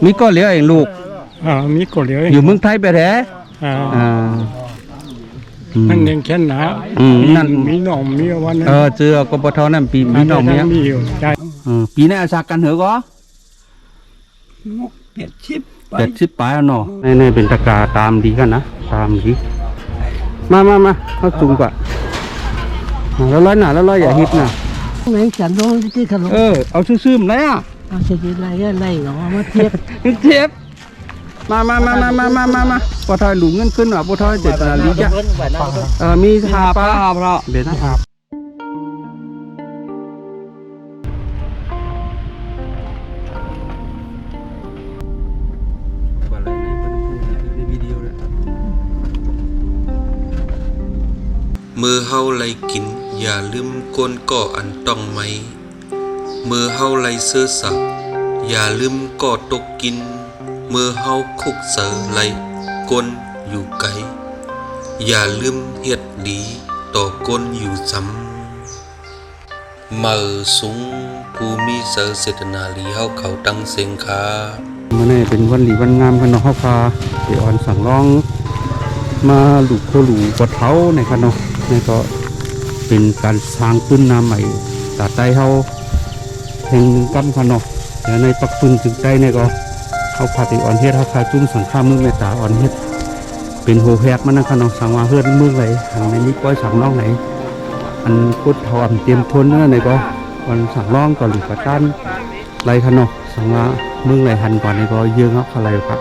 มีก็เหลือเองลูกมีก็เหลืออยู่เมืองไทยไปแท้นั่นเองแค่หนานั่นมีหน่อมมีวันเจอกบฏนั่นปีมีหน่อมเนี่ยปีนี้อาชากันเหรอก็80 ปลายเนาะนี่เป็นตะกาตามดีกันนะตามดีมาเข้าจุ่มก่อนแล้วร้อยหนาแล้วร้อยอย่าฮิตนะไหนฉันร้องที่ขนมเอาซื่อๆเลยอ่ะเอาเฉยๆไรหรอมาเทียบมาปอทอยหลุมเงินขึ้นหรอปอทอยเจ็ดลีจ้ะมีหาปลาเพราะเบ็ดนะครับมือเฮาไลกินอย่าลืมก้นก่ออันต้องไหมมือเฮาไลเสื้อสับอย่าลืมก่อตกกินมือเฮาคุกเสือไลก้นอยู่ไกลอย่าลืมเฮ็ดดีต่อก้นอยู่ซ้ำมือสูงภูมิเสือเสตนาลีเฮาเขาตั้งเสียงคามันนี่เป็นวันหลีวันงามกันเนาะเฮาพาเดี๋ยวอ่อนสั่งร้องมาหลุกโคหลูกระเท้าในคันเนาะนี่ก็เป็นการสร้างปืนน้ำใหม่ตาใต้เขาแห่งกำคันเนาะแล้วในปักปืนถึงใต้เนี่ยก็เขาพาติอ่อนเฮ็ดเขาพาจุ่มสังข้ามือเมตตาอ่อนเฮ็ดเป็นโหแฮกมันนะคันเนาะสั่งว่าเฮือนมือไหลทางในนี้ก้อยสั่งน้องไหนอันพุทธทอมเตรียมทนนั่นไหนก็วันสั่งร้องก่อนหรือกระต้านไรคันเนาะสั่งว่ามือไหลหันก่อนในก็เยื่อเขาอะไรครับ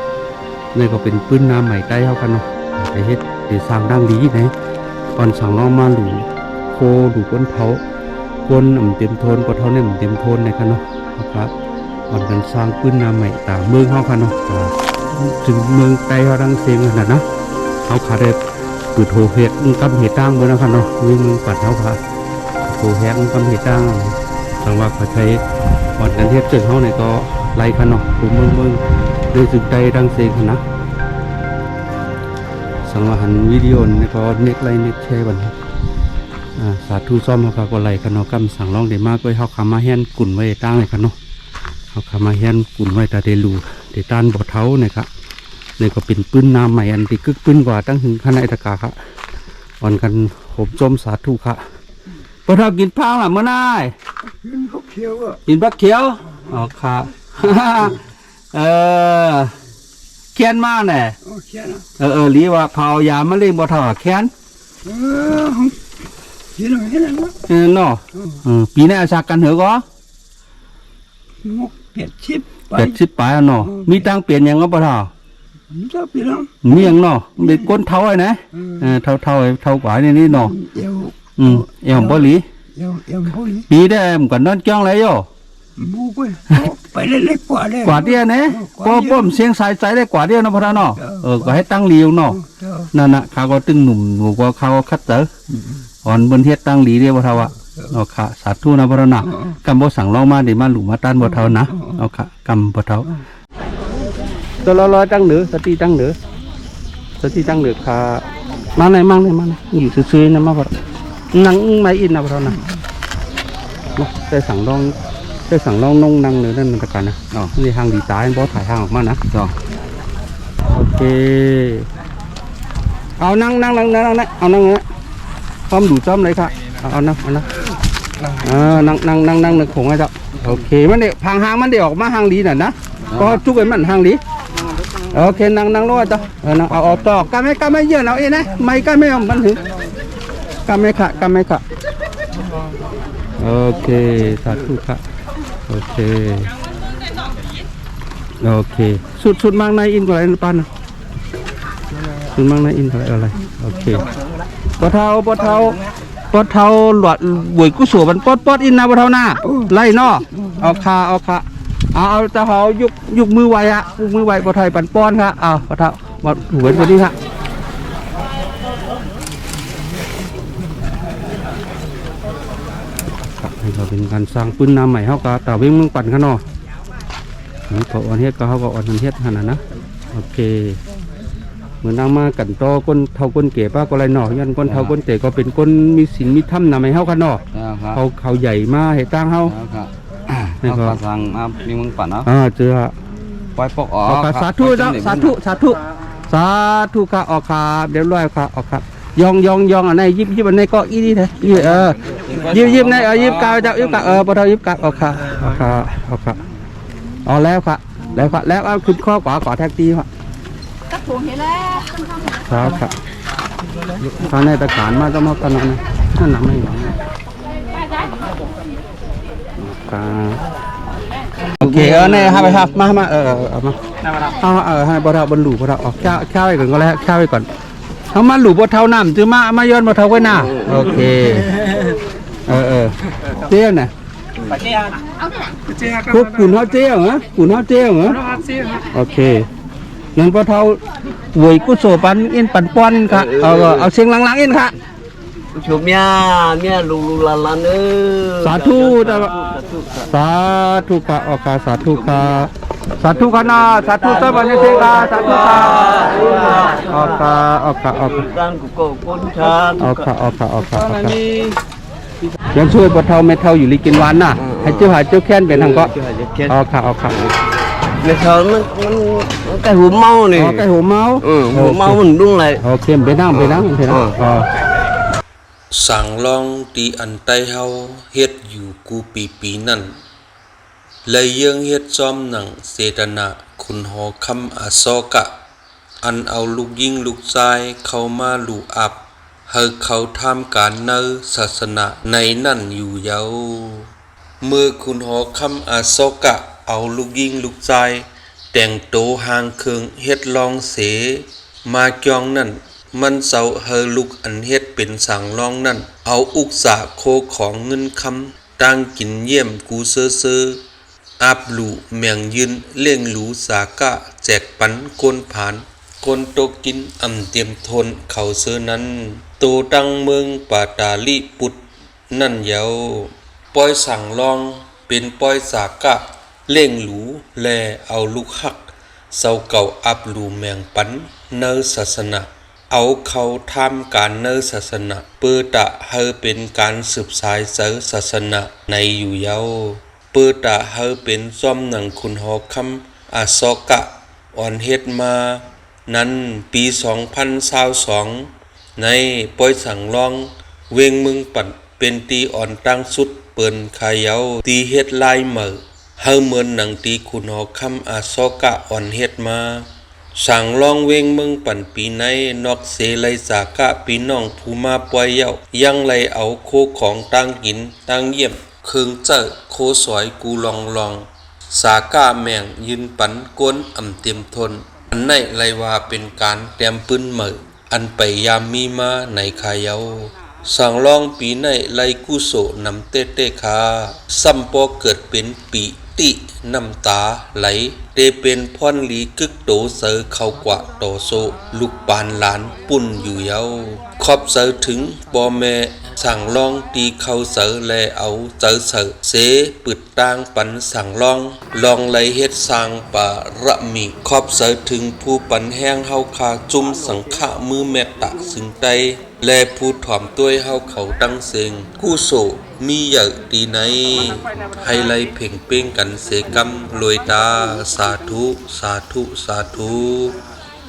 นี่ก็เป็นปืนน้ำใหม่ใต้เขาคันเนาะไปเฮ็ดไปสร้างดังดีไหนก่อนสั่งน้องมาหลูโคหลูก้นเท้าก้นเต็มโทนก็เท่าเนี่ยเต็มโทนในคันเนาะนะครับก่อนกันสร้างปืนน้ำใหม่ตาเมืองเขาคันเนาะถึงเมืองไกลเขาดังเสียงขนาดนะเขาขาดได้ปืดโหเฮ็ดกำเหตุตั้งบนนะคันเนาะเมืองปัดเขาขาโหแฮกกำเหตุตั้งสังว่าเขาใช้ก่อนกันเทียบเจอเขาเนี่ยก็ไล่คันเนาะผมเมืองโดยสุดใจดังเสียงขนาดสังวหันวิดีโอนี่ก็เน็กไลน์เน็กแชร์บันสาธุซ่อมเขาก็ไล่กันเนาะกำสั่งร้องได้มากด้วยเขาขามาแฮนกุ่นไว้ตั้งเลยกันเนาะเขาขามาแฮนกุ่นไว้ตาเดลูเดต้านบ่อเท้าเนี่ยครับนี่ก็เป็นปืนน้ำใหม่อันที่กึกปืนกว่าตั้งถึงขนาดตะกาครับอ่อนกันผมจมสาธุครับพอเรากินผ้าหรือเมื่อไรกินผักเขียวกินผักเขียวอ๋อครับเขียนมาเนี่ยรีว่าเผายามะเร็งบ่ถอดแค้นเนาะปีนี้อาชากันเหรอก็80 ปลายเนาะมีตังเปลี่ยนยังก็บ่ถอดมียังเนาะเป็นก้นเท้าไอ้นะเท่ากว่านี่เนาะเอวบ่หลีปีได้มันก็นอนจ้องเลยโยไปเล็กๆกว่าได้กว่าเดียวนะป้อมเสียงสายได้กว่าเดียวนะพ่อเนาะก็ให้ตั้งเลียวเนาะนั่นน่ะเขาก็ตึงหนุ่มหนูก็เขาก็คัดเต๋ออ่อนบนเฮ็ดตั้งลีเดียวพ่อเฒ่าอ่ะเอาค่ะสาธุนะพ่อเนาะกำบ่สั่งร้องมาได้มาหลุมมาต้านพ่อเฒ่านะเอาค่ะกำพ่อเฒ่าตัวลอยตั้งเหนือสติตั้งเหนือค่ะมาไหนอยู่ซื่อๆนะมาพ่อนั่งไม่อินนะพ่อเฒ่านะได้สั่งร้องนงนั่งเลยนั่นมันตะการนะนี่ห้างดีตายบอสถ่ายห้างออกมานะโอเคเอานั่งเอานั่งเลยพร้อมดูจ้อมเลยค่ะเอานั่งนึกคงไอ้เจ้าโอเคมันเดี๋ยวพังห้างมันเดี๋ยวออกมาห้างดีน่ะนะก็จุกไอ้มันห้างดีโอเคนั่งลงไอ้เจ้านั่งเอาต่อกันไม่เยอะเอาเองนะไม่กันไม่เอามันถึงกันไม่ค่ะโอเคสาธุค่ะโอเคสุดมากในอินอะไรปันสุดมากในอินอะไรโอเคปะเทาหลอดบวยกุศลมันปอดอินนะปะเทาหน้าไล่นอเอาจะเขายุกมือไวอะมือไวปะไทยปันป้อนค่ะเอาปะเทามาหัวตัวนี้ค่ะนี่ก็เป็นการสร้างปืนน้ำใหม่เขาก็แต่วิ่งมึงปั่นข้างนอกนี่ก็อ่อนเฮ็ดก็เขาก็อ่อนเฮ็ดขนาดนะโอเคเหมือนนั่งมากันต่อก้นเท่าก้นเก๋ป้าก็ไรหน่อยันก้นเท่าก้นเต๋ก็เป็นก้นมีศีลมีถ้ำนำให้เขาข้างนอกเขาใหญ่มาให้ตั้งเขานี่ก็สร้างมาวิ่งมึงปั่นเนาะเจอ ปล่อยปอกออก ค่ะสาธุเจ้าสาธุสาธุสาธุค่ะออกค่ะเรียบร้อยค่ะออกค่ะยองอันไหนยิบอันไหนก็อีนี่แท้ยิบในยิบกาวเจ้ายิบกาวปะเทายิบกาวออกค่ะออกค่ะเอาแล้วค่ะแล้วเอาขึ้นข้อขวาขอแท็กซี่ค่ะตักถุงเห็นแล้วครับตอนนี้ตะขานมาก็มาตอนนั้นนั่นหนังไม่หวังโอเคเนี่ยให้ไปครับมาเอามาให้บ่เท่าบนหลู่บ่เท่าออกข้าวไปก่อนก็แล้วข้าวไปก่อนเอามาหลู่บ่เท่าน้ำจือมาย้อนบ่เท่าไว้หน้าโอเคเจ๊น่ะพวกขุนเฮาเจ๊เหรอขุนเฮาเจ๊เหรอโอเคงั้นบ่เท่าหวยกุโสปันอินปันป้อนค่ะเอาเสียงหลังๆอินค่ะชูเมียลุงลานสาธุสาธุค่ะออกค่ะสาธุค่ะสาธุค่ะนะสาธุต้นบันเทค่ะสาธุค่ะออกค่ะตั้งกุโกกุนชา ออกค่ะยังช่วยบ่เท่าไม่เท่าอยู่ลิกินหวานน่ะให้เจ้าหาเจ้าแค้นเป็นทางก็ออกค่ะในเธอมันไก่หัวเมานี่ไก่หัวเมาหัวเมามันดุ้งเลยโอเคไปนั่งสั่งลองตีอันไตเฮาเฮ็ดอยู่กูปีนั่นเลยยังเฮ็ดจอมหนังเสดนะคุณหอคำอาซอกะอันเอาลูกยิงลูกชายเข้ามาลูอับเฮาเขาทำการเนศาสนาในนั่นอยู่เยาเมื่อคุณหอคำอาซอกะเอาลูกยิงลูกชายแต่งโตหางเครื่องเฮ็ดลองเสมาจองนั่นมันเสาเฮอลูกอันเฮ็ดเป็นสั่งลองนั่นเอาอุกษาโคของเงินคำตั้งกินเยี่ยมกูเซออาบหลูแมงยืนเลี้ยงหลูสากะแจกปันก้นผานก้นโตกินอำเตรียมทนเขาเซอนั้นโตดังเมืองปาตาลิปุตนั่นเยาปอยสั่งลองเป็นปอยสากะเลี้ยงหลูแลเอาลูกหักเสาเก่าอับหลูแมงปันเนศาสนาเอาเขาทำการเนศาสนาเปิดะเฮอเป็นการสืบสายเสอศาสนาในอยู่เยาเปิดะเฮอเป็นซ่อมหนังคุณหอคำอาซอกะอ่อนเฮ็ดมานั้นปี2022ในปอยสั่งลองเวงมึงปั่นเป็นตีอ่อนตั้งสุดเปิ้นขายเยาตีเฮ็ดลายเหมือเฮอเหมือนหนังตีคุณหอคำอาซอกะอ่อนเฮ็ดมาสั่งลองเวงมึงปั่นปีในนอกเสไลสากะปีน้องผู้มาปล่อยเย้ายังไลเอาโคของตั้งกินตั้งเยี่ยมเครื่องเจ้าโคสวยกูลองสากะแมงยืนปันก้นอำเตรียมทนอันไหนไลว่าเป็นการแต้มปืนเหมืออันไปยามมีมาในขายเย้าสั่งลองปีในไลกุโสนำเตคาซ้ำปอเกิดเป็นปีติน้ำตาไหลเตเป็นพรลีกึกโตเสอเข้ากว่าโตโซลูกปานหลานปุ่นอยู่เยาขอบเสอถึงปอแม่สั่งลองตีเข้าเสอแลเอาเสอเสปึดตางปันสั่งลองไหลเฮ็ดสร้างปาระมีขอบเสอถึงผู้ปันแห้งเฮาคาจุ่มสังฆะมือแม่ตะสึงไตและผู้ถ่อมต้วยเฮาเขาตั้งเสงกู้โสมีเยอะตีไหนให้ไล่เพ่งเป้งกันเสกำลอยตาสาธุ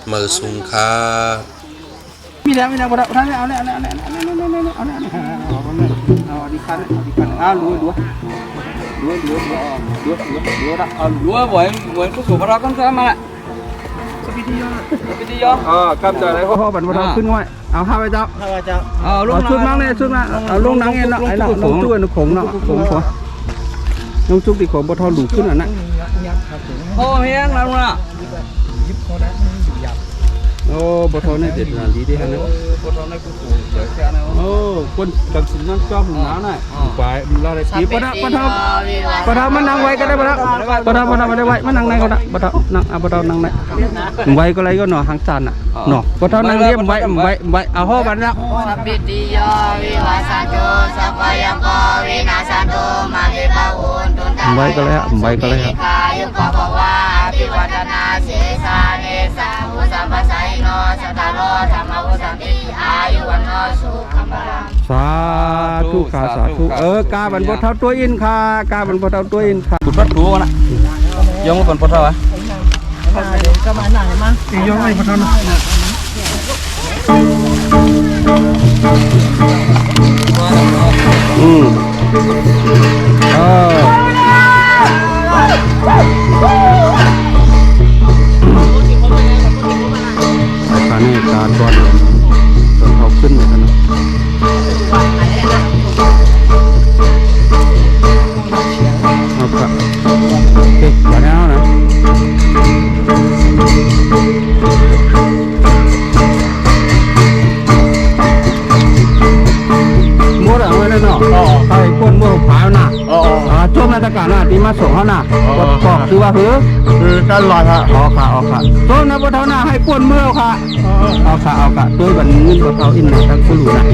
เมื่อสุงคามีแล้วบ่ได้เอาดิคันเอาดูบ่กูสูบเรากันซะมาละสปิติยอครับจะได้พ่อบันบ่เท่าขึ้นง่อยเอาห้าไปเจ้าลงชุดมั่งเลยชุดนะเอาลงนังเองเนาะไอ้น่ะของจุ้ยน่ะของเนาะของพอน้องจุกดิของบ่เท่าหลูขึ้นอ่ะนะโอ้เฮียงแล้วน่ะโอ้บ่เท่านี่เด็ดดีดีฮะเนาะบ่เท่านี่กูสูงเยอะแค่นั้นโอ้คนกับสินนั่งจ้อมหนูน้าน่ะไปเราได้ทีบ่เท่ามันนั่งไว้ก็ได้บ่เท่ามาได้ไว้มันนั่งไหนก็ได้บ่เท่านั่งบ่เท่านั่งไหนไว้ก็ไรก็หนอหางจานน่ะหนอบ่เท่านั่งเรียบไว้เอาฮ้อบัดแล้วสัพพิติโยวิวัสสันโตสัพพยโกวินาศสันโตมาเกปะอุนตุนตาไว้ก็แล้วกายุปปวาภิวัฒนาเสสาเนสามุสัมปสัยโนสัตตโรธรรมวุสันติอายุวันโนสุขัมบาลังสาธุค่ะสาธุกาบันบ่เท่าตัวอินค่ะกาบันบ่เท่าตัวอินค่ะ บุตรตัวน่ะยองบ่เป็นบ่เท่าอ่ะ ก็มาหน่อยมั้ง ตีย่อยพอเท่านั้น เออแต่การนี้การตอนเขาขึ้นเลยกันนะเอาค่ะโอเคอย่าแล้วนะมดเอาไว้เลยเนาะใส่ก้นมดผายน่ะจมในตะการน่ะที่มาส่งเขาน่ะบอกคือว่าคือการลอยค่ะอ๋อค่ะจมในบนเท้าน่ะให้ก้นเมื่อค่ะเอาค่ะตัวบันเงินบนเท้าอินในทั้งคู่น่ะ